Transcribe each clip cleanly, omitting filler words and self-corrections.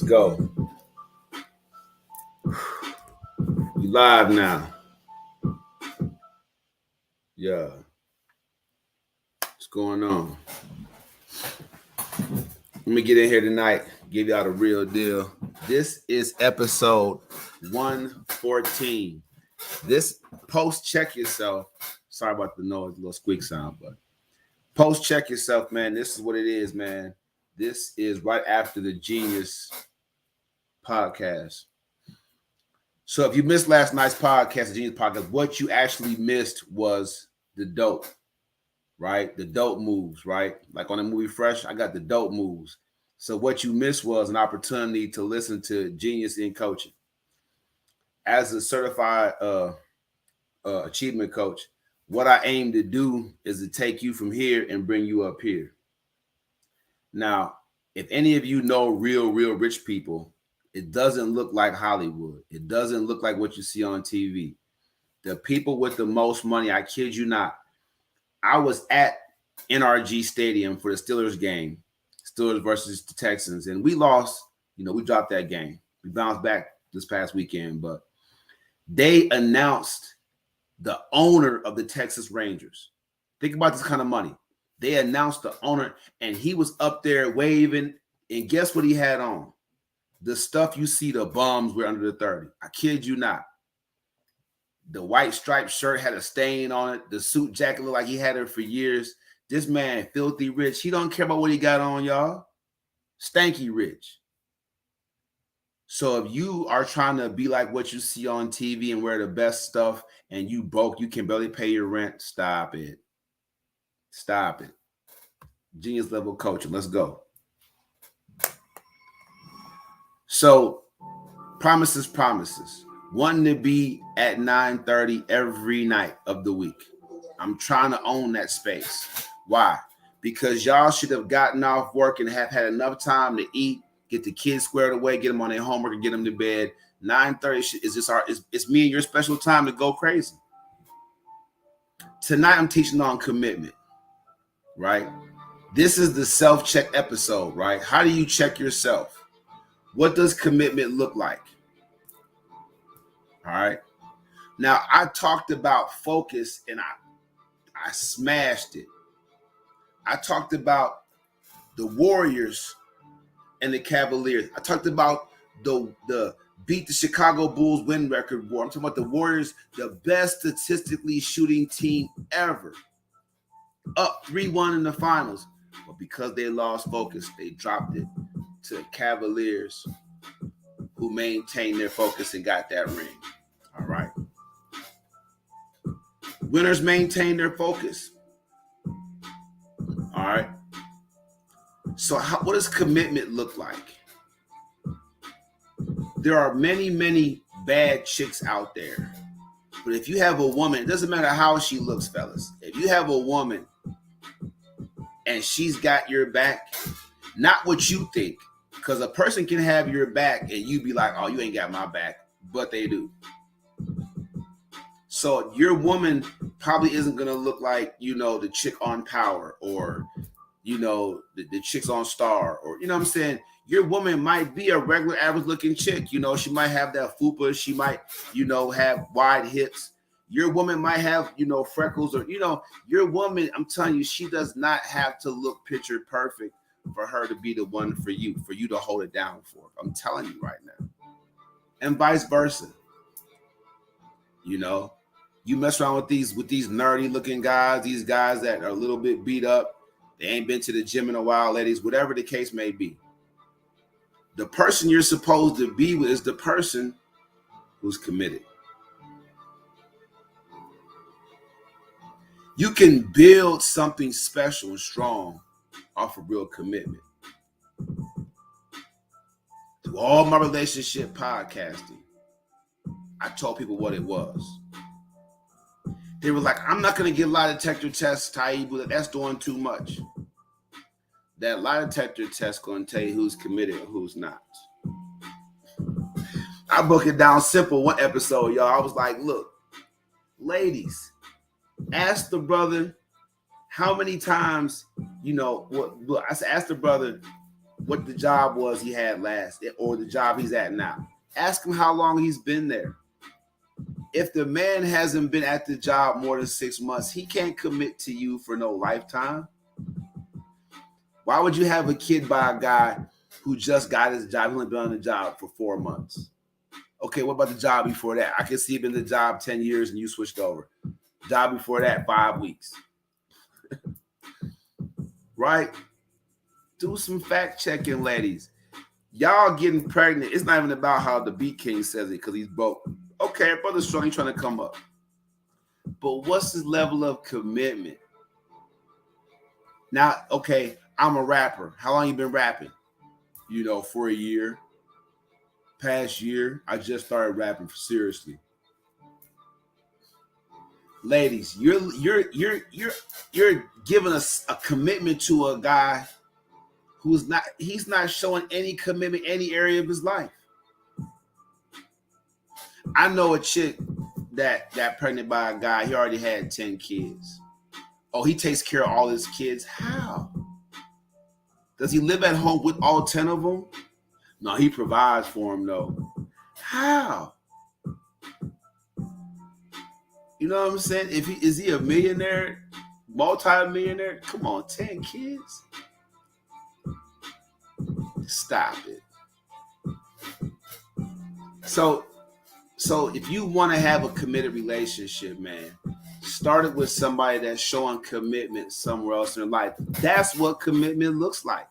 go. We live now. Yeah. What's going on? Let me get in here tonight, give y'all the real deal. This is episode 114. This post check yourself. Sorry about the noise, little squeak sound, but post check yourself, man. This is what it is, man. This is right after the Genius podcast. So if you missed last night's podcast, the Genius podcast, what you actually missed was the dope, right? The dope moves, right? Like on the movie Fresh, I got the dope moves. So what you missed was an opportunity to listen to Genius in Coaching. As a certified achievement coach, what I aim to do is to take you from here and bring you up here. Now, if any of you know real rich people, it doesn't look like Hollywood. It doesn't look like what you see on TV. The people with the most money, I kid you not. I was at NRG Stadium for the Steelers game, Steelers versus the Texans, and we lost. We dropped that game. We bounced back this past weekend, but they announced the owner of the Texas Rangers. Think about this kind of money. They announced the owner, and he was up there waving, and guess what he had on? The stuff you see the bums wear under the 30. I kid you not. The white striped shirt had a stain on it. The suit jacket looked like he had it for years. This man, filthy rich. He don't care about what he got on, y'all. Stanky rich. So if you are trying to be like what you see on TV and wear the best stuff and you broke, you can barely pay your rent, stop it. Stop it. Genius level coaching. Let's go. So promises. Wanting to be at 9:30 every night of the week. I'm trying to own that space. Why? Because y'all should have gotten off work and have had enough time to eat, get the kids squared away, get them on their homework, and get them to bed. 9:30 is just it's me and your special time to go crazy. Tonight I'm teaching on commitment, right? This is the self-check episode, right? How do you check yourself? What does commitment look like? All right. Now, I talked about focus and I smashed it. I talked about the Warriors and the Cavaliers. I talked about the beat the Chicago Bulls win record war. I'm talking about the Warriors, the best statistically shooting team ever. Up 3-1 in the finals. But because they lost focus, they dropped it to Cavaliers, who maintained their focus and got that ring. All right. Winners maintain their focus. All right. So what does commitment look like? There are many bad chicks out there. But if you have a woman, it doesn't matter how she looks, fellas. If you have a woman and she's got your back, not what you think, because a person can have your back and you be like, oh, you ain't got my back, but they do. So your woman probably isn't going to look like, the chick on Power or, the chicks on Star or, you know what I'm saying? Your woman might be a regular average looking chick. She might have that fupa. She might, have wide hips. Your woman might have, freckles or, your woman, I'm telling you, she does not have to look picture perfect for her to be the one for you to hold it down for. I'm telling you right now. And vice versa. You mess around with these nerdy looking guys, these guys that are a little bit beat up. They ain't been to the gym in a while, ladies, whatever the case may be. The person you're supposed to be with is the person who's committed. You can build something special and strong off of real commitment. Through all my relationship podcasting, I told people what it was. They were like, I'm not going to get lie detector tests, Taibu. That's doing too much. That lie detector test going to tell you who's committed and who's not. I broke it down simple one episode, y'all. I was like, look, ladies, ask the brother how many times, I asked the brother, what the job was he had last or the job he's at now. Ask him how long he's been there. If the man hasn't been at the job more than 6 months, he can't commit to you for no lifetime. Why would you have a kid by a guy who just got his job? He only been on the job for 4 months. Okay, what about the job before that? I can see him in the job 10 years and you switched over. Job before that, 5 weeks. Right? Do some fact checking, ladies. Y'all getting pregnant. It's not even about how the Beat King says it because he's broke. Okay, brother's strong, he's trying to come up. But what's his level of commitment? Now, okay, I'm a rapper. How long you been rapping? For a year. Past year, I just started rapping seriously. Ladies, you're giving us a commitment to a guy he's not showing any commitment any area of his life. I know a chick that got pregnant by a guy, he already had 10 kids. Oh, he takes care of all his kids. How? Does he live at home with all 10 of them? No, he provides for them though. How? You know what I'm saying? Is he a millionaire, multi-millionaire? Come on, 10 kids? Stop it. So if you want to have a committed relationship, man, start it with somebody that's showing commitment somewhere else in their life. That's what commitment looks like.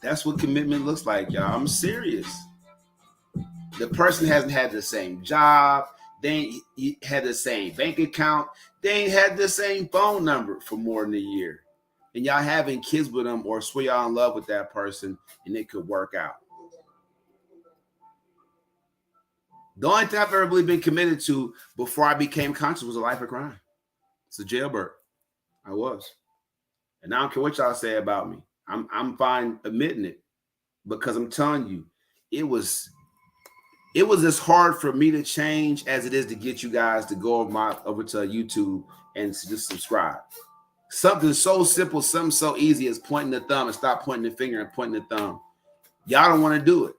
That's what commitment looks like, y'all. I'm serious. The person hasn't had the same job. They ain't had the same bank account. They ain't had the same phone number for more than a year. And y'all having kids with them or swear y'all in love with that person and it could work out. The only thing I've ever really been committed to before I became conscious was a life of crime. It's a jailbird. I was. And I don't care what y'all say about me. I'm fine admitting it because I'm telling you, it was as hard for me to change as it is to get you guys to go over to YouTube and to just subscribe. Something so simple, something so easy as pointing the thumb and stop pointing the finger and pointing the thumb. Y'all don't want to do it.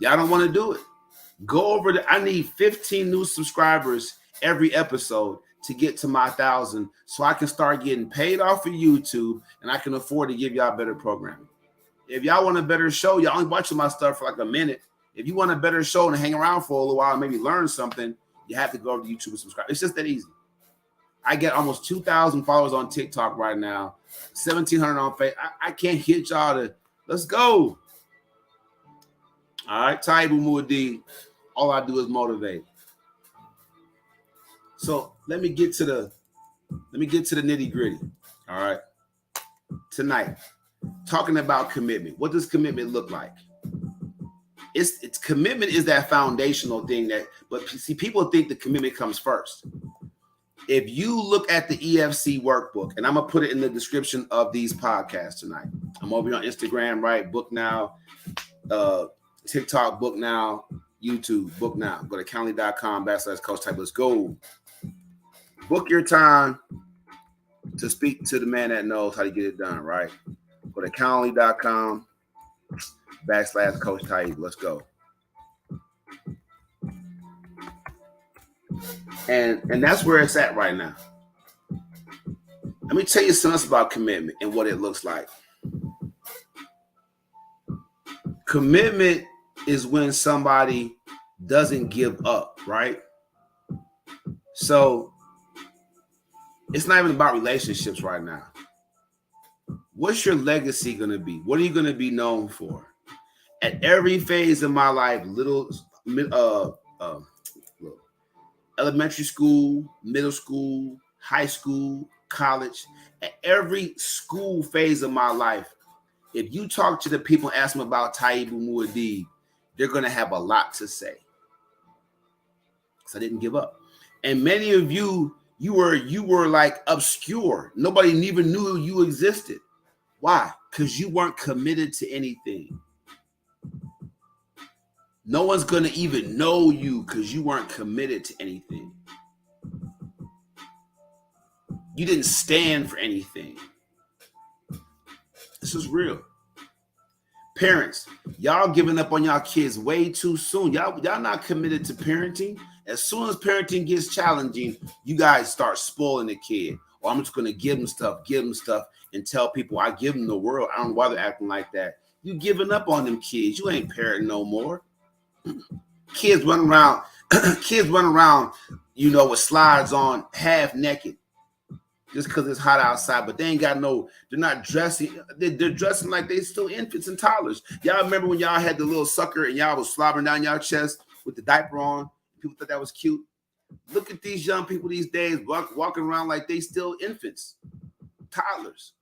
Y'all don't want to do it. Go over I need 15 new subscribers every episode to get to my 1,000 so I can start getting paid off of YouTube and I can afford to give y'all better programming. If y'all want a better show, y'all only watching my stuff for like a minute. If you want a better show and hang around for a little while and maybe learn something, you have to go over to YouTube and subscribe. It's just that easy. I get almost 2,000 followers on TikTok right now, 1,700 on Facebook. I can't hit y'all to, let's go. All right, Taibu Muad'Dib. All I do is motivate. So let me get to the nitty gritty. All right. Tonight, talking about commitment. What does commitment look like? It's commitment is that foundational thing but see, people think the commitment comes first. If you look at the EFC workbook, and I'm gonna put it in the description of these podcasts tonight. I'm over here on Instagram, right? Book now, TikTok, book now, YouTube, book now. Go to calendly.com/Coach Type. Let's go. Book your time to speak to the man that knows how to get it done, right? Go to calendly.com/Coach Type. Let's go. And that's where it's at right now. Let me tell you something about commitment and what it looks like. Commitment is when somebody doesn't give up, right? So it's not even about relationships right now. What's your legacy going to be? What are you going to be known for? At every phase of my life, elementary school, middle school, high school, college, at every school phase of my life, if you talk to the people and ask them about Taibu Muad'Dib, they're going to have a lot to say. Because I didn't give up. And many of you were like obscure. Nobody even knew you existed. Why? Because you weren't committed to anything. No one's going to even know you because you weren't committed to anything. You didn't stand for anything. This is real. Parents, y'all giving up on y'all kids way too soon. Y'all not committed to parenting. As soon as parenting gets challenging, you guys start spoiling the kid. Or I'm just going to give them stuff, and tell people I give them the world. I don't know why they're acting like that. You giving up on them kids. You ain't parenting no more. Kids running around, with slides on, half naked, just because it's hot outside. But they ain't got no. They're not dressing. They're dressing like they still infants and toddlers. Y'all remember when y'all had the little sucker and y'all was slobbering down y'all chest with the diaper on? People thought that was cute. Look at these young people these days walking around like they still infants, toddlers,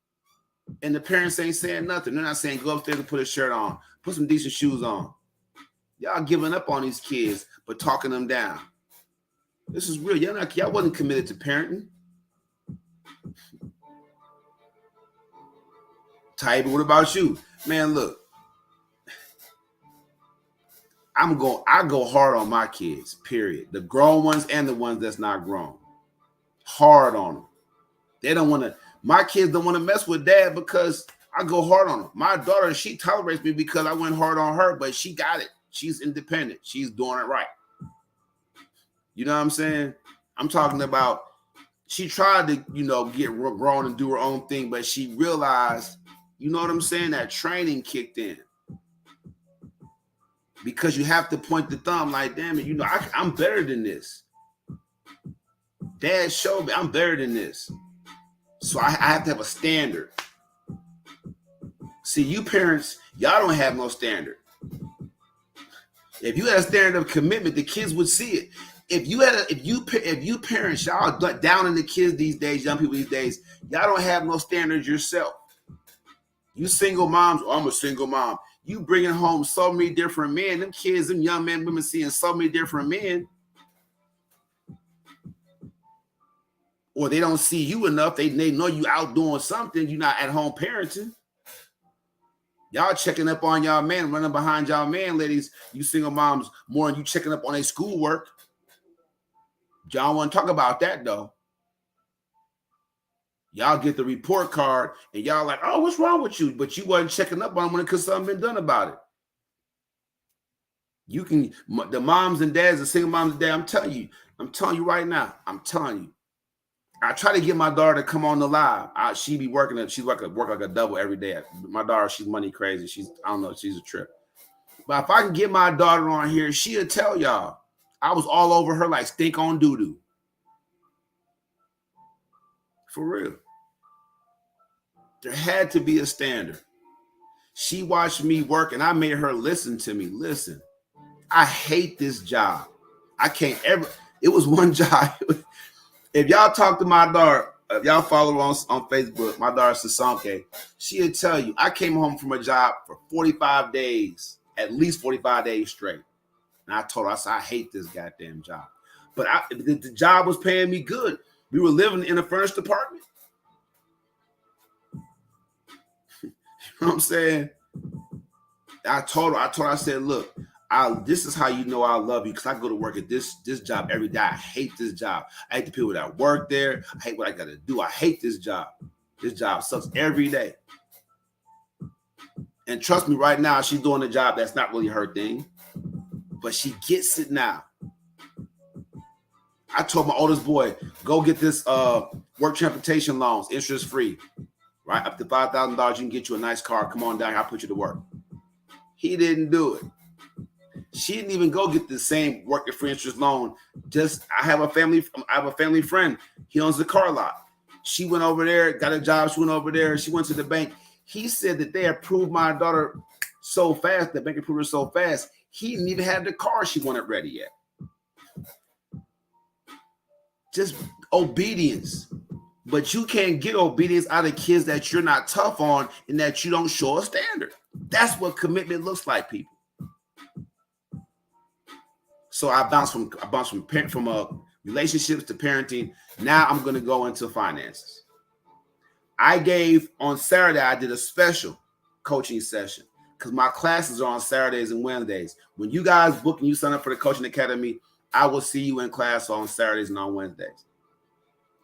and the parents ain't saying nothing. They're not saying go upstairs and put a shirt on, put some decent shoes on. Y'all giving up on these kids, but talking them down. This is real. Y'all wasn't committed to parenting. Type, what about you? Man, look. I go hard on my kids, period. The grown ones and the ones that's not grown. Hard on them. They don't want to, my kids don't want to mess with dad because I go hard on them. My daughter, she tolerates me because I went hard on her, but she got it. She's independent. She's doing it right. You know what I'm saying? I'm talking about she tried to, get grown and do her own thing, but she realized, you know what I'm saying? That training kicked in. Because you have to point the thumb like, damn it, I'm better than this. Dad showed me I'm better than this. So I have to have a standard. See, you parents, y'all don't have no standard. If you had a standard of commitment, the kids would see it. If you parents, y'all down in the kids these days, young people these days, y'all don't have no standards yourself. You single moms, I'm a single mom. You bringing home so many different men. Them kids, them young men, women seeing so many different men. Or they don't see you enough. They know you out doing something. You're not at home parenting. Y'all checking up on y'all man, running behind y'all man, ladies. You single moms, more than you checking up on their schoolwork. Y'all want to talk about that, though. Y'all get the report card, and y'all like, oh, what's wrong with you? But you wasn't checking up on them because something been done about it. You can, the moms and dads, the single moms and dads, I'm telling you right now, I try to get my daughter to come on the live. She be working, she work like a double every day. My daughter, she's money crazy. She's a trip. But if I can get my daughter on here, she'll tell y'all, I was all over her like stink on doo-doo. For real. There had to be a standard. She watched me work and I made her listen to me. Listen, I hate this job. I can't ever, it was one job. If y'all talk to my daughter, if y'all follow her on Facebook, my daughter Sasanke, she'll tell you, I came home from a job for 45 days, at least 45 days straight. And I told her, I said, I hate this goddamn job. But the job was paying me good. We were living in a furnished apartment. You know what I'm saying? I told her, I said, look, this is how you know I love you, because I go to work at this job every day. I hate this job. I hate the people that work there. I hate what I got to do. I hate this job. This job sucks every day. And trust me, right now, she's doing a job that's not really her thing, but she gets it now. I told my oldest boy, go get this work transportation loans, interest free, right? Up to $5,000, you can get you a nice car. Come on down here, I'll put you to work. He didn't do it. She didn't even go get the same work free interest loan. I have a family friend. He owns a car lot. She went over there, got a job. She went over there. She went to the bank. He said that they approved my daughter so fast, the bank approved her so fast, he didn't even have the car she wanted ready yet. Just obedience. But you can't get obedience out of kids that you're not tough on and that you don't show a standard. That's what commitment looks like, people. So I bounced from relationships to parenting. Now I'm going to go into finances. On Saturday, I did a special coaching session because my classes are on Saturdays and Wednesdays. When you guys book and you sign up for the coaching academy, I will see you in class on Saturdays and on Wednesdays.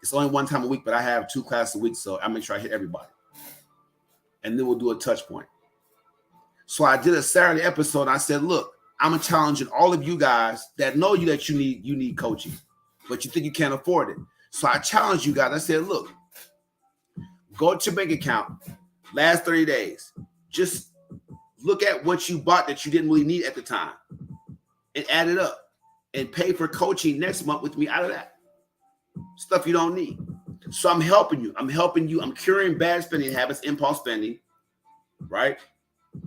It's only one time a week, but I have 2 classes a week, so I make sure I hit everybody. and then we'll do a touch point. So I did a Saturday episode. And I said, look, I'm challenging all of you guys that know you that you need coaching, but you think you can't afford it. So I challenge you guys. I said, look, go to your bank account last 30 days. Just look at what you bought that you didn't really need at the time and add it up and pay for coaching next month with me out of that stuff you don't need. So I'm helping you. I'm curing bad spending habits, impulse spending, right?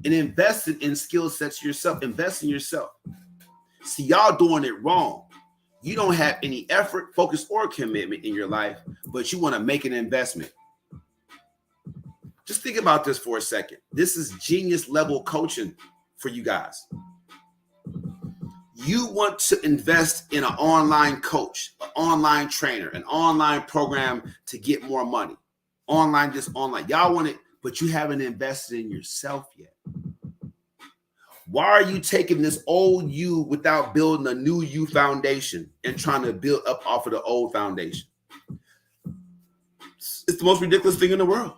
And investing in skill sets yourself. Invest in yourself. See, y'all doing it wrong. You don't have any effort, focus, or commitment in your life, but you want to make an investment. Just think about this for a second. This is genius level coaching for you guys. You want to invest in an online coach, an online trainer, an online program to get more money. Online. Y'all want it, but you haven't invested in yourself yet. Why are you taking this old you without building a new you foundation and trying to build up off of the old foundation? It's the most ridiculous thing in the world.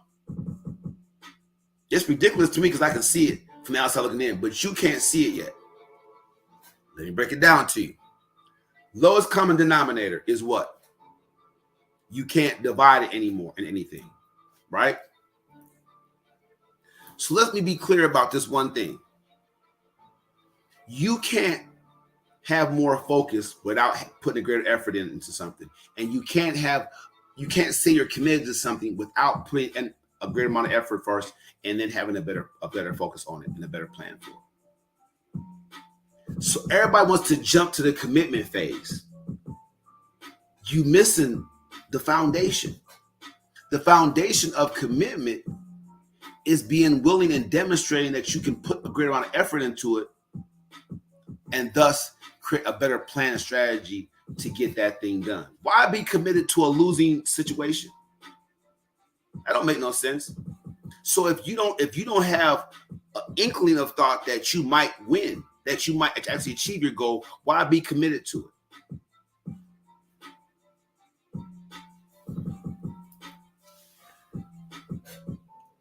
It's ridiculous to me because I can see it from the outside looking in, but you can't see it yet. Let me break it down to you. Lowest common denominator is what? You can't divide it anymore in anything, right? So let me be clear about this one thing. You can't have more focus without putting a greater effort into something. And you can't say you're committed to something without putting in a greater amount of effort first and then having a better focus on it and a better plan for it. So everybody wants to jump to the commitment phase. You missing the foundation. The foundation of commitment is being willing and demonstrating that you can put a greater amount of effort into it and thus create a better plan and strategy to get that thing done. Why be committed to a losing situation? That don't make no sense. So if you don't have an inkling of thought that you might win, that you might actually achieve your goal, why be committed to it?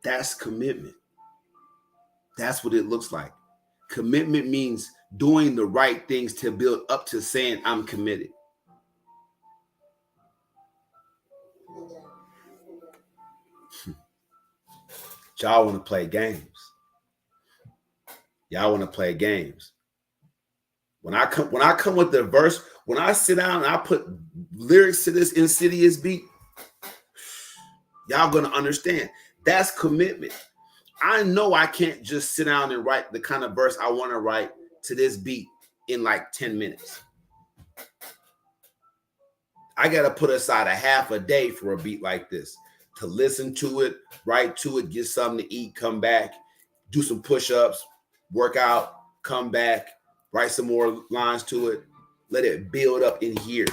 That's commitment. That's what it looks like. Commitment means doing the right things to build up to saying, I'm committed. Y'all want to play games. Y'all want to play games. When I come with the verse, when I sit down and I put lyrics to this insidious beat, y'all gonna understand. That's commitment. I know I can't just sit down and write the kind of verse I want to write to this beat in like 10 minutes. I got to put aside a half a day for a beat like this to listen to it, write to it, get something to eat, come back, do some push-ups, work out, come back, write some more lines to it, let it build up in here.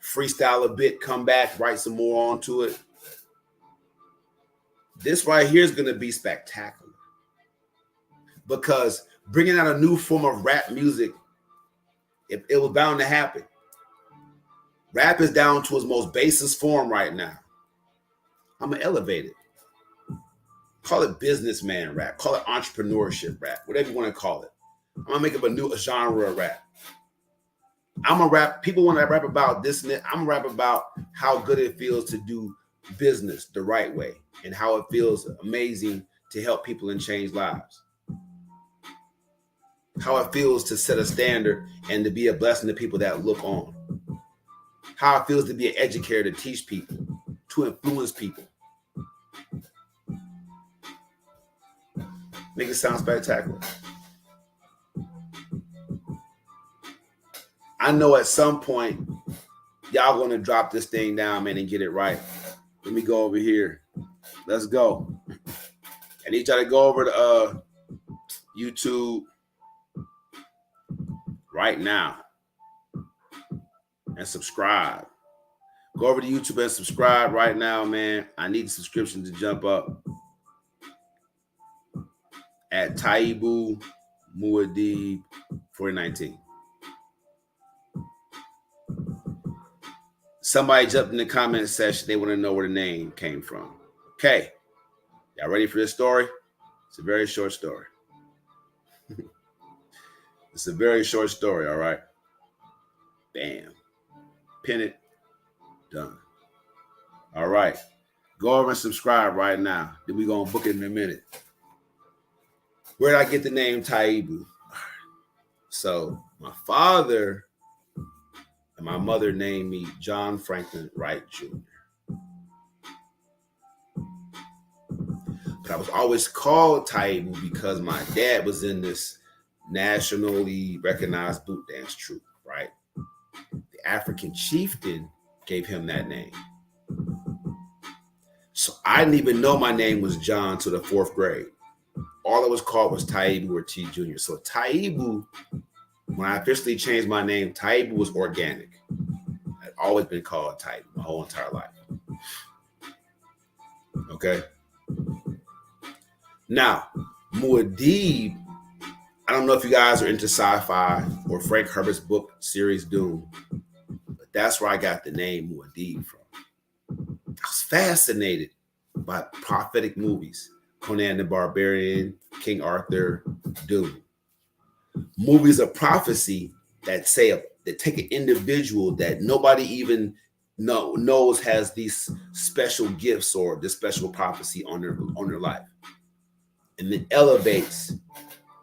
Freestyle a bit, come back, write some more onto it. This right here is going to be spectacular because bringing out a new form of rap music, it was bound to happen. Rap is down to its most basest form right now. I'm going to elevate it. Call it businessman rap. Call it entrepreneurship rap. Whatever you want to call it. I'm going to make up a new genre of rap. I'm a rap. People want to rap about this and that. I'm going to rap about how good it feels to do business the right way and how it feels amazing to help people and change lives. How it feels to set a standard and to be a blessing to people that look on. How it feels to be an educator, to teach people, to influence people. Make it sound spectacular. I know at some point, y'all going to drop this thing down, man, and get it right. Let me go over here. Let's go. I need y'all to go over to YouTube right now and subscribe. Go over to YouTube and subscribe right now, man. I need the subscription to jump up. At Taibu Muad'Dib 4019. Somebody jumped in the comment section. They want to know where the name came from. Okay. Y'all ready for this story? It's a very short story. It's a very short story, all right? Bam. Pin it. Done. All right. Go over and subscribe right now. Then we're going to book it in a minute. Where did I get the name Taibu? So my father and my mother named me John Franklin Wright Jr. But I was always called Taibu because my dad was in this nationally recognized boot dance troupe, right? The African chieftain gave him that name. So I didn't even know my name was John till the 4th grade. All I was called was Taibu or T Jr. So Taibu, when I officially changed my name, Taibu was organic. I'd always been called Taibu my whole entire life. Okay? Now, Muad'Dib, I don't know if you guys are into sci-fi or Frank Herbert's book series Dune, but that's where I got the name Muad'Dib from. I was fascinated by prophetic movies. Conan the Barbarian, King Arthur, Dune. Movies of prophecy that take an individual that nobody even knows has these special gifts or this special prophecy on their life, and then elevates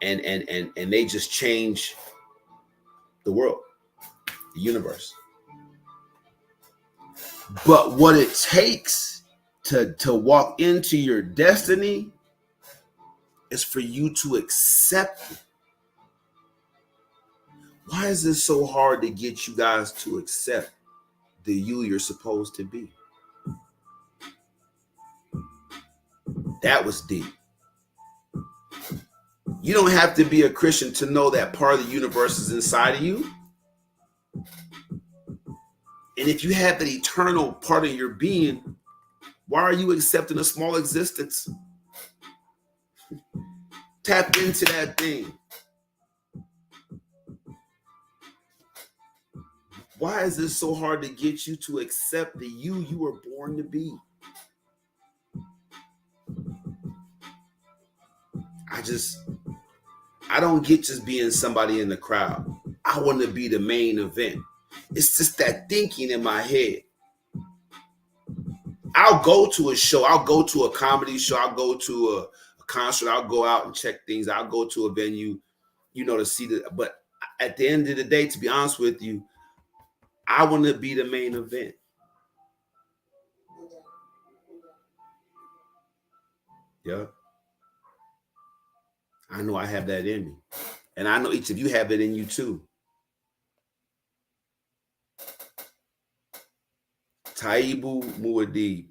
and they just change the world, the universe. But what it takes to walk into your destiny is for you to accept it. Why is it so hard to get you guys to accept the you you're supposed to be? That was deep. You don't have to be a Christian to know that part of the universe is inside of you. And if you have that eternal part of your being, why are you accepting a small existence? Tap into that thing. Why is this so hard to get you to accept the you were born to be? I don't get just being somebody in the crowd. I want to be the main event. It's just that thinking in my head. I'll go to a show. I'll go to a comedy show. I'll go to a concert. I'll go out and check things. I'll go to a venue, to see but at the end of the day, to be honest with you, I want to be the main event. Yeah. I know I have that in me. And I know each of you have it in you too. Taibu Muad'Dib.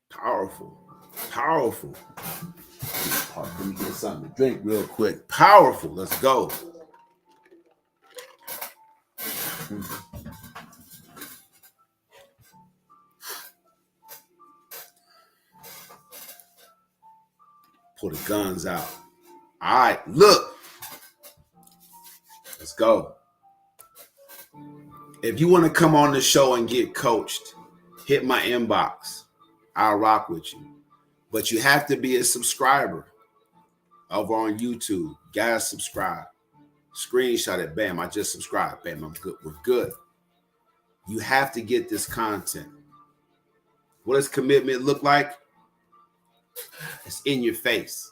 Powerful. Powerful. Let me get something to drink real quick. Powerful. Let's go. Pull the guns out. All right, look. Let's go. If you want to come on the show and get coached, hit my inbox. I'll rock with you. But you have to be a subscriber over on YouTube. Guys, subscribe. Screenshot it. Bam, I just subscribed. Bam, I'm good. We're good. You have to get this content. What does commitment look like? It's in your face.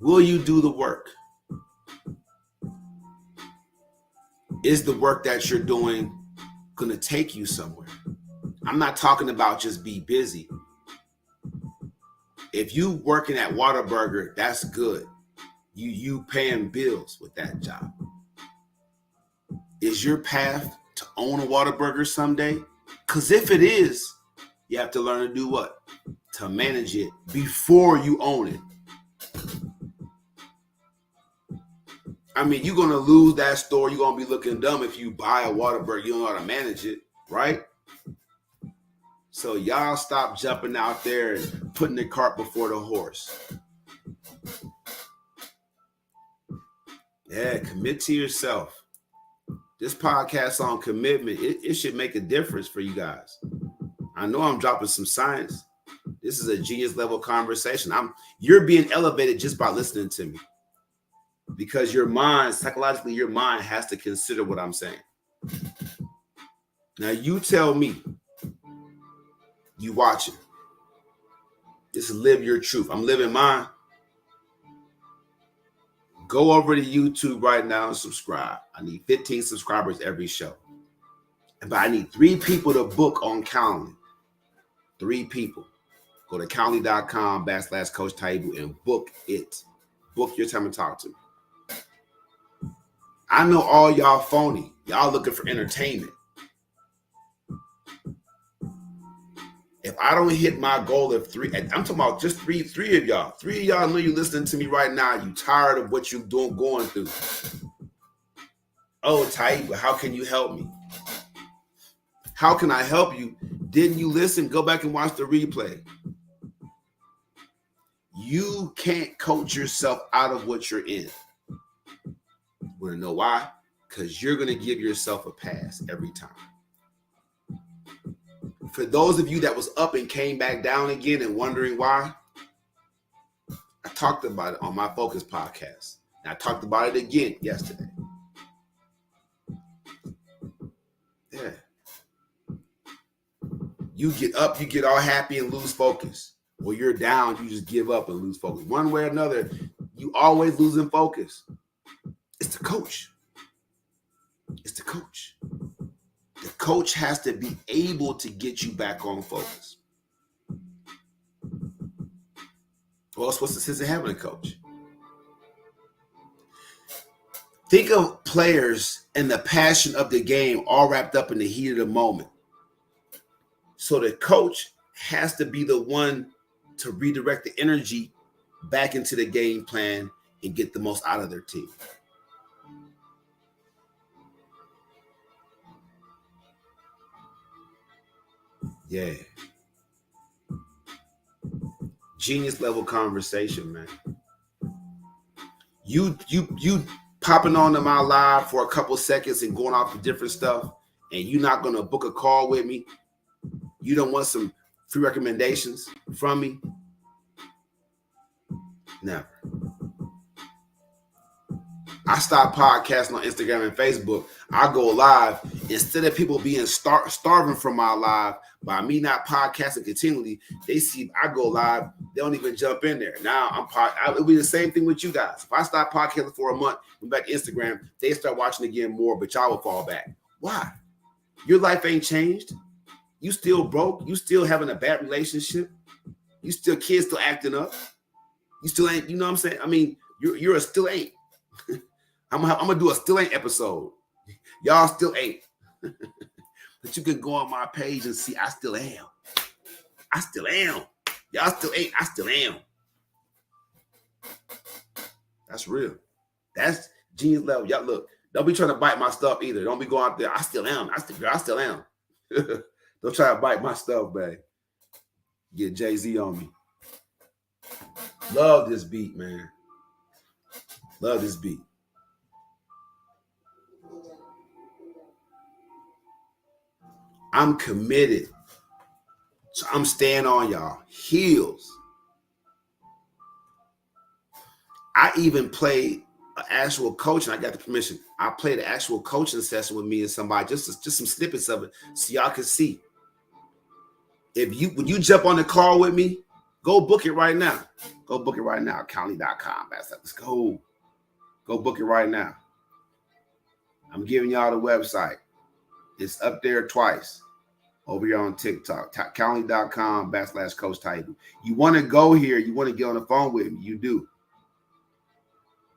Will you do the work? Is the work that you're doing going to take you somewhere? I'm not talking about just be busy. If you working at Whataburger, that's good. You paying bills with that job. Is your path to own a Whataburger someday? Because if it is, you have to learn to do what? To manage it before you own it. I mean, you're going to lose that store. You're going to be looking dumb if you buy a Whataburger. You don't know how to manage it, right? So y'all stop jumping out there and putting the cart before the horse. Yeah, commit to yourself. This podcast on commitment, it should make a difference for you guys. I know I'm dropping some science. This is a genius level conversation. You're being elevated just by listening to me, because your mind, psychologically, your mind has to consider what I'm saying. Now you tell me, you watching. Just live your truth. I'm living mine. Go over to YouTube right now and subscribe. I need 15 subscribers every show. But I need 3 people to book on Calendly. 3 people. Go to calendly.com/Coach Taibu and book it. Book your time and talk to me. I know all y'all phony. Y'all looking for entertainment. If I don't hit my goal of 3, I'm talking about just three of y'all. 3 of y'all know you listening to me right now. You tired of what you doing, going through. Oh, Taibu, how can you help me? How can I help you? Didn't you listen? Go back and watch the replay. You can't coach yourself out of what you're in. Want to know why? Because you're going to give yourself a pass every time. For those of you that was up and came back down again and wondering why, I talked about it on my Focus podcast. And I talked about it again yesterday. Yeah. You get up, you get all happy and lose focus. Or you're down, you just give up and lose focus. One way or another, you always losing focus. It's the coach. It's the coach. The coach has to be able to get you back on focus. Well, what's the sense of having a coach? Think of players and the passion of the game all wrapped up in the heat of the moment. So the coach has to be the one to redirect the energy back into the game plan and get the most out of their team. Yeah. Genius level conversation, man. You popping onto my live for a couple seconds and going off to different stuff, and you're not going to book a call with me. You don't want some free recommendations from me? Never. I stopped podcasting on Instagram and Facebook. I go live. Instead of people being starving from my live by me not podcasting continually, they see I go live. They don't even jump in there. Now it'll be the same thing with you guys. If I stop podcasting for a month, I'm back to Instagram, they start watching again more, but y'all will fall back. Why? Your life ain't changed. You still broke. You still having a bad relationship. You still kids still acting up. You still ain't, you know what I'm saying? I mean, you're a still ain't. I'm gonna do a still ain't episode. Y'all still ain't. But you can go on my page and see I still am. I still am. Y'all still ain't. I still am. That's real. That's genius level. Y'all look. Don't be trying to bite my stuff either. Don't be going out there. I still am. I still am. Don't try to bite my stuff, babe. Get Jay-Z on me. Love this beat, man. Love this beat. I'm committed. So I'm staying on y'all heels. I even played an actual coaching. I got the permission. I played an actual coaching session with me and somebody, just some snippets of it so y'all can see. When you jump on the call with me, go book it right now. Go book it right now. Calendly.com. Let's go. Go book it right now. I'm giving y'all the website. It's up there twice over here on TikTok. Calendly.com/Coach Taibu. You want to go here. You want to get on the phone with me. You do.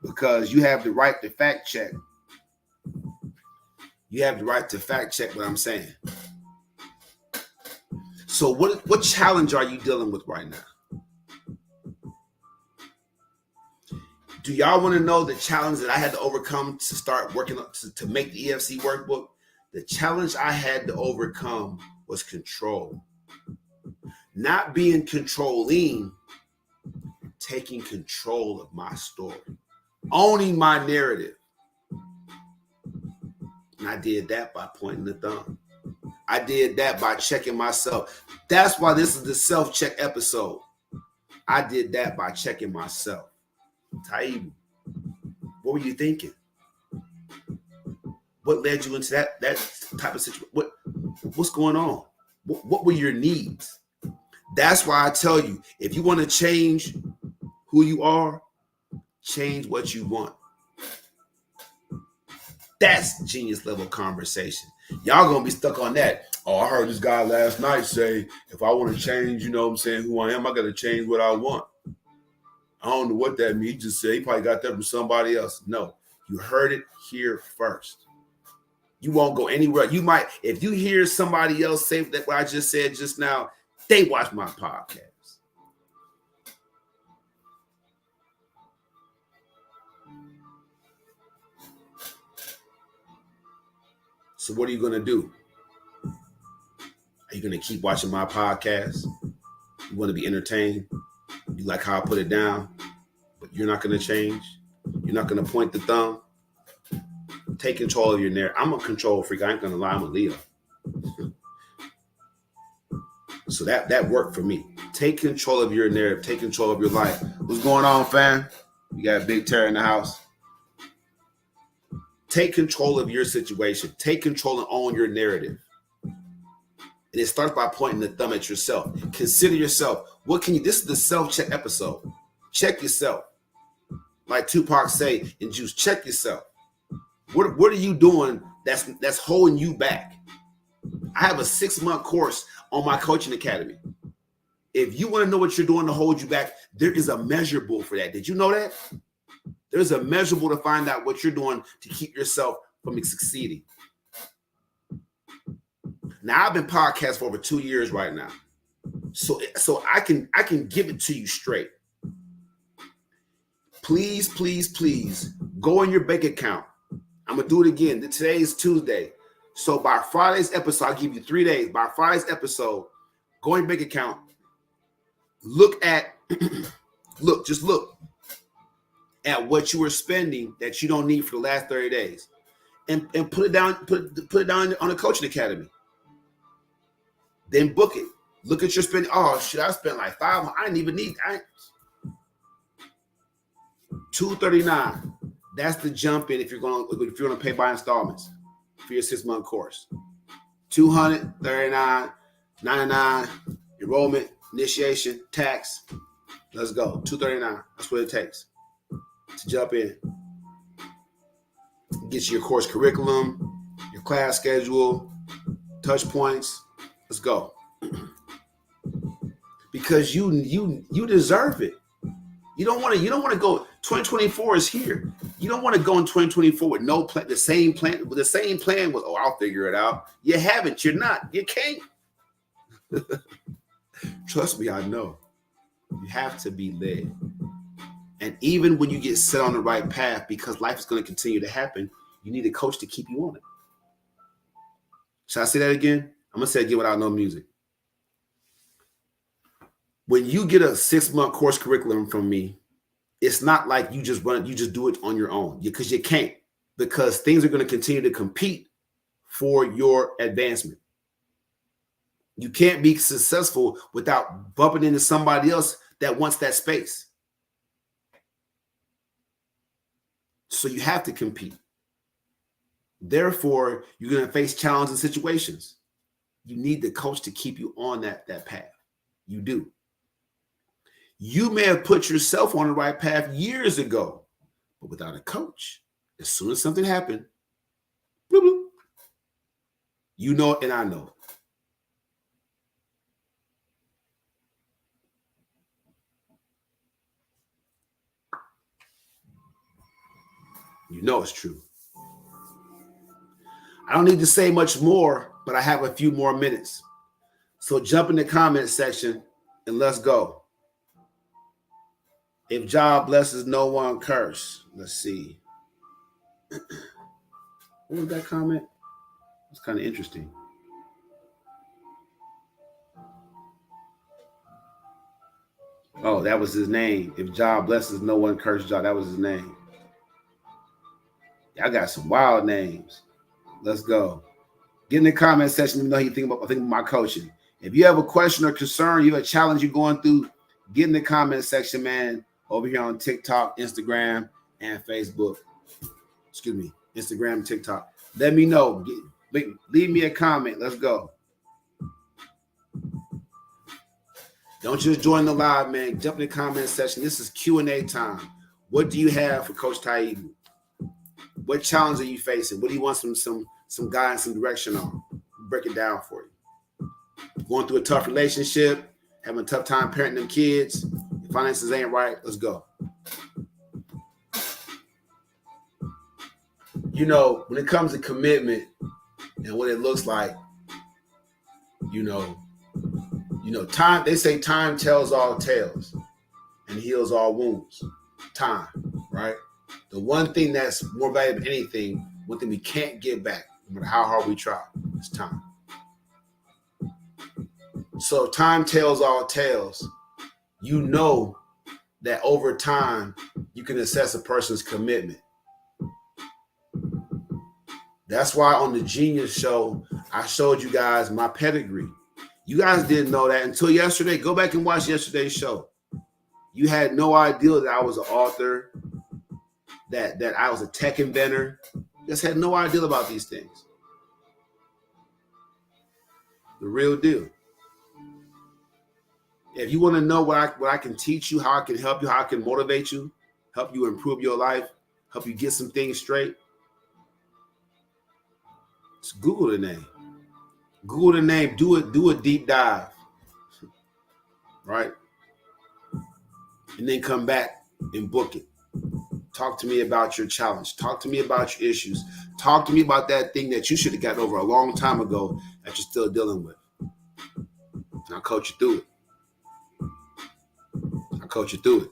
Because you have the right to fact check. You have the right to fact check what I'm saying. So what challenge are you dealing with right now? Do y'all want to know the challenge that I had to overcome to start working up to make the EFC workbook? The challenge I had to overcome was control. Not being controlling, taking control of my story. Owning my narrative. And I did that by pointing the thumb. I did that by checking myself. That's why this is the self-check episode. I did that by checking myself. Taibu, what were you thinking? What led you into that type of situation? What's going on? What were your needs? That's why I tell you, if you want to change who you are, change what you want. That's genius level conversation. Y'all gonna be stuck on that. Oh, I heard this guy last night say, if I want to change, who I am, I gotta change what I want. I don't know what that means. He just said he probably got that from somebody else. No, you heard it here first. You won't go anywhere. You might, if you hear somebody else say that what I just said just now, they watch my podcast. So what are you going to do? Are you going to keep watching my podcast? You want to be entertained? You like how I put it down? But you're not going to change? You're not going to point the thumb? Take control of your narrative. I'm a control freak. I ain't going to lie. I'm a Leo. So that worked for me. Take control of your narrative. Take control of your life. What's going on, fam? We got Big Terry in the house. Take control of your situation. Take control and own your narrative. And it starts by pointing the thumb at yourself. Consider yourself. What can you? This is the self-check episode. Check yourself. Like Tupac say in Juice, check yourself. What are you doing that's holding you back? I have a 6-month course on my coaching academy. If you want to know what you're doing to hold you back, there is a measurable for that. Did you know that? There's a measurable to find out what you're doing to keep yourself from succeeding. Now, I've been podcasting for over 2 years right now. So I can give it to you straight. Please, please, please go in your bank account. I'm going to do it again. Today is Tuesday. So by Friday's episode, I'll give you 3 days. By Friday's episode, go in your bank account. Look at, look at what you were spending that you don't need for the last 30 days. And put it down, put it down on the coaching academy. Then book it. Look at your spending. Oh, shit, I spent like $500. I didn't even need $239. That's the jump in if you're gonna pay by installments for your 6-month course. $239.99 enrollment, initiation, tax. Let's go. $239. That's what it takes to jump in. Get you your course curriculum, your class schedule, touch points. Let's go. Because you deserve it. You don't want to go. 2024 is here. You don't want to go in 2024 with no plan. The same plan was, oh, I'll figure it out. You haven't. You're not. You can't. Trust me, I know. You have to be led. And even when you get set on the right path, because life is going to continue to happen, you need a coach to keep you on it. Should I say that again? I'm going to say it again without no music. When you get a 6-month course curriculum from me, it's not like you just do it on your own, because you can't, because things are going to continue to compete for your advancement. You can't be successful without bumping into somebody else that wants that space. So you have to compete. Therefore, you're going to face challenging situations. You need the coach to keep you on that path. You do. You may have put yourself on the right path years ago, but without a coach, as soon as something happened, bloop, bloop, you know it and I know it. You know it's true. I don't need to say much more, but I have a few more minutes. So jump in the comment section and let's go. If job blesses, no one curse. Let's see. What was that comment? It's kind of interesting. Oh, that was his name. If job blesses, no one curse job. That was his name. I got some wild names. Let's go. Get in the comment section. Let me know how you think about my coaching. If you have a question or concern, you have a challenge you're going through, get in the comment section, man. Over here on TikTok, Instagram, and Facebook. Excuse me, Instagram, TikTok. Let me know. Leave me a comment. Let's go. Don't just join the live, man. Jump in the comment section. This is Q&A time. What do you have for Coach Taibu? What challenge are you facing? What do you want some guidance, some direction on? Break it down for you. Going through a tough relationship, having a tough time parenting them kids, your finances ain't right. Let's go. You know, when it comes to commitment and what it looks like, you know, time, they say time tells all tales and heals all wounds. Time, right? The one thing that's more valuable than anything, one thing we can't get back, no matter how hard we try, is time. So time tells all tales. You know that over time, you can assess a person's commitment. That's why on the Genius Show, I showed you guys my pedigree. You guys didn't know that until yesterday. Go back and watch yesterday's show. You had no idea that I was an author, that I was a tech inventor. You just had no idea about these things. The real deal. If you want to know what I can teach you, how I can help you, how I can motivate you, help you improve your life, help you get some things straight, just Google the name. Google the name. Do a deep dive. Right? And then come back and book it. Talk to me about your challenge. Talk to me about your issues. Talk to me about that thing that you should have gotten over a long time ago that you're still dealing with. And I'll coach you through it.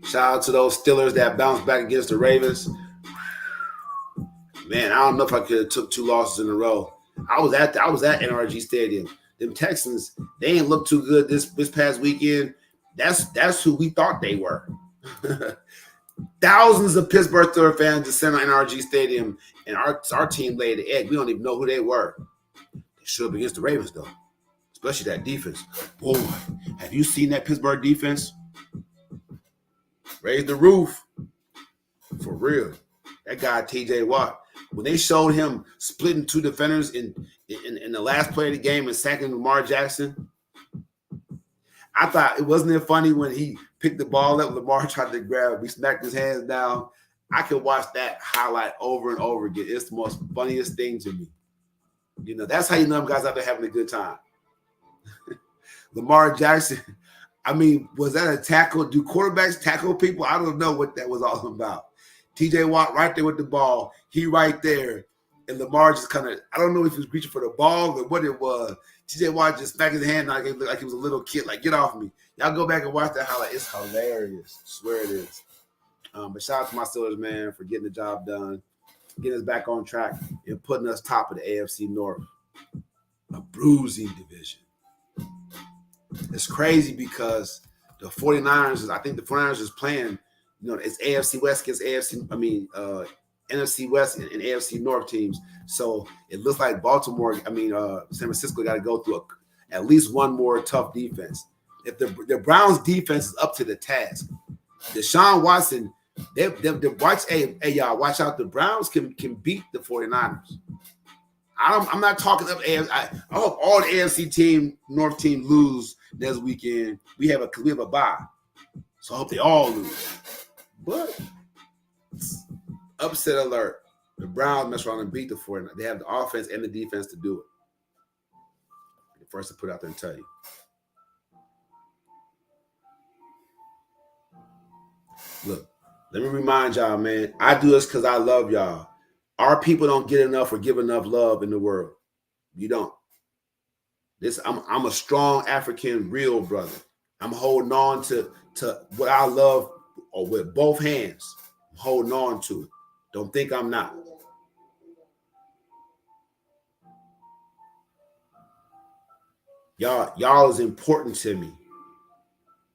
Shout out to those Steelers that bounced back against the Ravens. Man, I don't know if I could have took 2 losses in a row. I was at NRG Stadium. Them Texans, they ain't look too good this past weekend. That's who we thought they were. Thousands of Pittsburgh Steelers fans descended on NRG Stadium, and our team laid the egg. We don't even know who they were. They should have been against the Ravens, though, especially that defense. Boy, have you seen that Pittsburgh defense? Raise the roof. For real. That guy, TJ Watt, when they showed him splitting 2 defenders in the last play of the game and sacking Lamar Jackson, I thought, it wasn't it funny when he picked the ball up, Lamar tried to grab it, we smacked his hands down. I could watch that highlight over and over again. It's the most funniest thing to me. You know, that's how you know them guys out there having a good time. Lamar Jackson, I mean, was that a tackle? Do quarterbacks tackle people? I don't know what that was all about. TJ Watt right there with the ball. He right there. And Lamar just kind of, I don't know if he was reaching for the ball or what it was. TJ Watt just smacked his hand like he was a little kid, like, get off me. Y'all go back and watch that highlight. It's hilarious. I swear it is. But shout out to my Steelers, man, for getting the job done, getting us back on track, and putting us top of the AFC North. A bruising division. It's crazy because the 49ers, I think the 49ers is playing, you know, it's AFC West against NFC West and AFC North teams. So it looks like San Francisco got to go through at least one more tough defense. If the Browns defense is up to the task, Deshaun Watson, y'all, watch out. The Browns can beat the 49ers. I'm not talking up AFC. I hope all the AFC North team lose this weekend. We have a bye. So I hope they all lose. But upset alert. The Browns mess around and beat the 49ers. They have the offense and the defense to do it. The first to put out there and tell you. Look, let me remind y'all, man, I do this because I love y'all. Our people don't get enough or give enough love in the world. You don't. I'm a strong African real brother. I'm holding on to what I love with both hands. I'm holding on to it. Don't think I'm not. Y'all is important to me.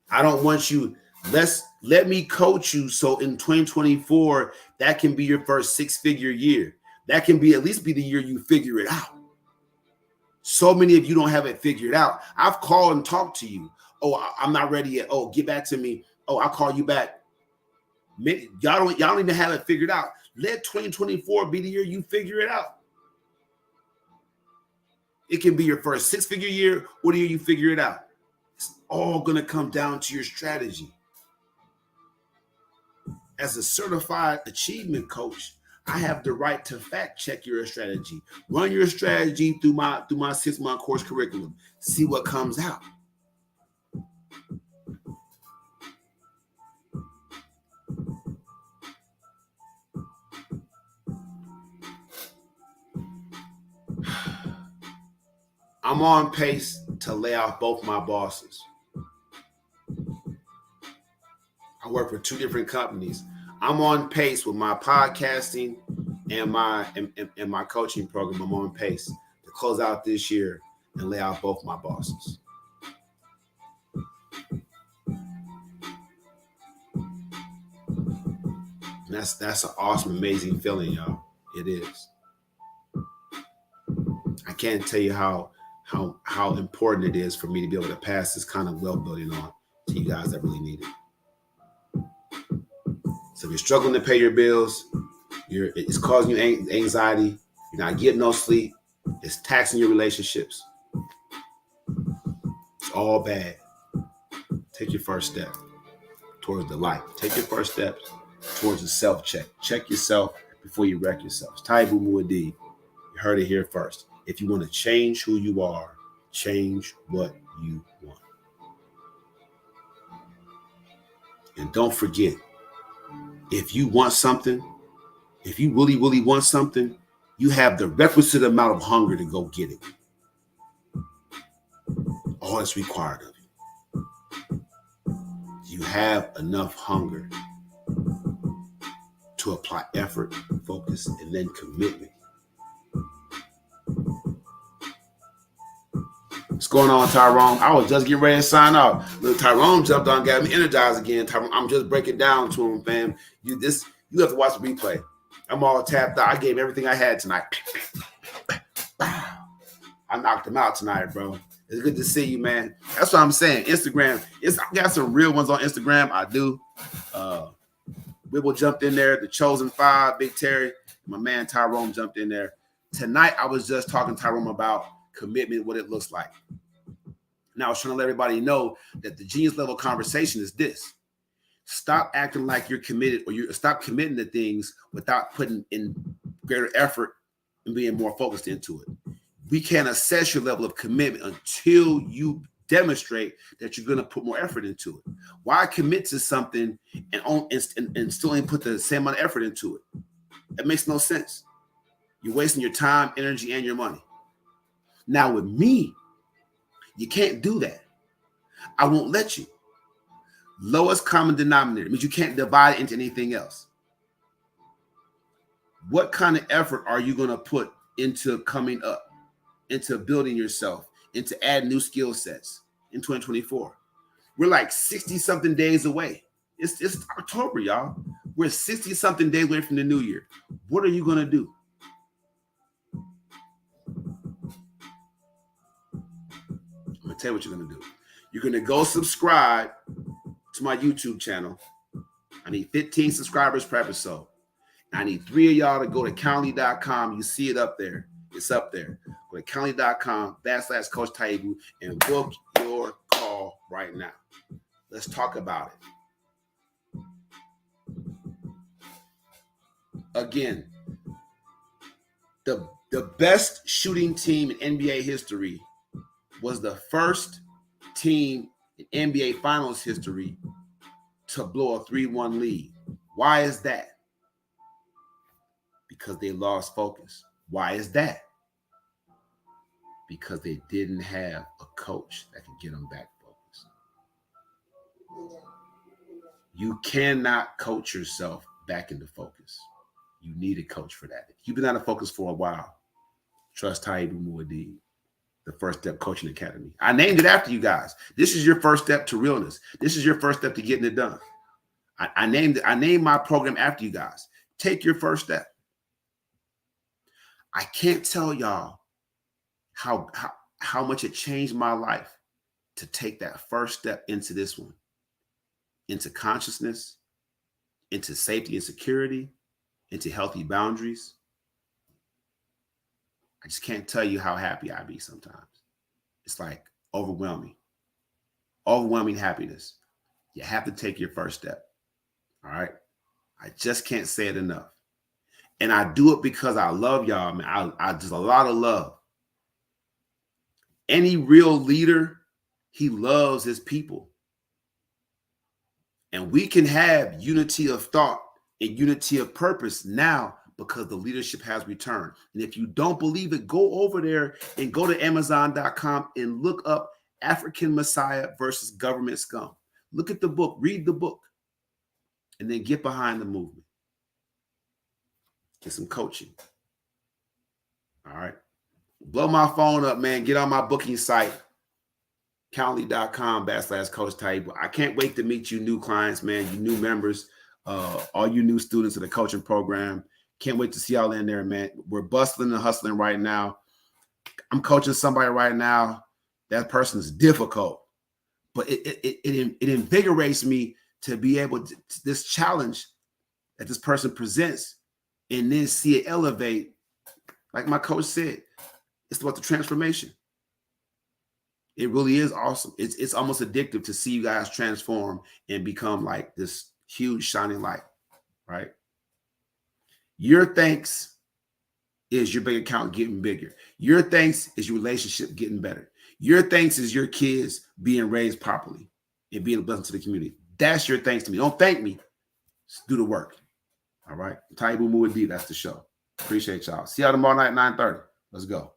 I don't want you Let me coach you so in 2024 that can be your first 6-figure year. That can be at least be the year you figure it out. So many of you don't have it figured out. I've called and talked to you. Oh, I'm not ready yet. Oh, get back to me. Oh, I'll call you back. Y'all don't even have it figured out. Let 2024 be the year you figure it out. It can be your first 6-figure year or the year you figure it out. It's all going to come down to your strategy. As a certified achievement coach, I have the right to fact check your strategy. Run your strategy through my 6-month course curriculum. See what comes out. I'm on pace to lay off both my bosses. I work for 2 different companies. I'm on pace with my podcasting and my coaching program. I'm on pace to close out this year and lay off both my bosses. And that's an awesome, amazing feeling, y'all. It is. I can't tell you how important it is for me to be able to pass this kind of wealth building on to you guys that really need it. So if you're struggling to pay your bills, it's causing you anxiety, you're not getting no sleep, it's taxing your relationships. It's all bad. Take your first step towards the light. Take your first steps towards a self-check. Check yourself before you wreck yourself. Taibu Muad'Dib. You heard it here first. If you want to change who you are, change what you want. And don't forget, if you want something, if you really, really want something, you have the requisite amount of hunger to go get it. All that's required of you. You have enough hunger to apply effort, focus, and then commitment. What's going on, Tyrone? I was just getting ready to sign off. Little Tyrone jumped on, got me energized again. Tyrone, I'm just breaking down to him, fam. You have to watch the replay. I'm all tapped out. I gave everything I had tonight. I knocked him out tonight, bro. It's good to see you, man. That's what I'm saying. Instagram. I got some real ones on Instagram. I do. Wibble jumped in there. The Chosen 5, Big Terry. My man Tyrone jumped in there. Tonight, I was just talking to Tyrone about commitment, what it looks like. Now, I was trying to let everybody know that the genius level conversation is this. Stop acting like you're committed, or you stop committing to things without putting in greater effort and being more focused into it. We can't assess your level of commitment until you demonstrate that you're going to put more effort into it. Why commit to something and still ain't put the same amount of effort into it? That makes no sense. You're wasting your time, energy, and your money. Now with me, you can't do that. I won't let you. Lowest common denominator means you can't divide it into anything else. What kind of effort are you going to put into coming up, into building yourself, into adding new skill sets in 2024? We're like 60-something days away. It's October, y'all. We're 60-something days away from the new year. What are you going to do? I'm going to tell you what you're going to do. You're going to go subscribe to my YouTube channel. I need 15 subscribers per episode. I need 3 of y'all to go to Calendly.com. You see it up there. It's up there. Go to Calendly.com/Coach Taibu and book your call right now. Let's talk about it. Again, the best shooting team in NBA history was the first team in NBA Finals history to blow a 3-1 lead. Why is that? Because they lost focus. Why is that? Because they didn't have a coach that could get them back focused. You cannot coach yourself back into focus. You need a coach for that. If you've been out of focus for a while, trust Taibu Muad'Dib. the First Step Coaching Academy. I named it after you guys. This is your first step to realness. This is your first step to getting it done. I named my program after you guys. Take your first step. I can't tell y'all how much it changed my life to take that first step into this one, into consciousness, into safety and security, into healthy boundaries. I just can't tell you how happy I be sometimes. It's like overwhelming happiness. You have to take your first step. All right. I just can't say it enough. And I do it because I love y'all, man. I just a lot of love. Any real leader, he loves his people. And we can have unity of thought and unity of purpose now because the leadership has returned. And if you don't believe it, go over there and go to Amazon.com and look up African Messiah versus Government Scum. Look at the book, read the book, and then get behind the movement. Get some coaching. All right. Blow my phone up, man. Get on my booking site, Calendly.com/Coach Taib. I can't wait to meet you new clients, man, you new members, all you new students of the coaching program. Can't wait to see y'all in there, man. We're bustling and hustling right now. I'm coaching somebody right now. That person is difficult, but it invigorates me to be able to this challenge that this person presents and then see it elevate. Like my coach said, it's about the transformation. It really is awesome. It's almost addictive to see you guys transform and become like this huge shining light, right? Your thanks is your bank account getting bigger. Your thanks is your relationship getting better. Your thanks is your kids being raised properly and being a blessing to the community. That's your thanks to me. Don't thank me. Just do the work. All right. Taibu Muadi, that's the show. Appreciate y'all. See y'all tomorrow night at 9:30. Let's go.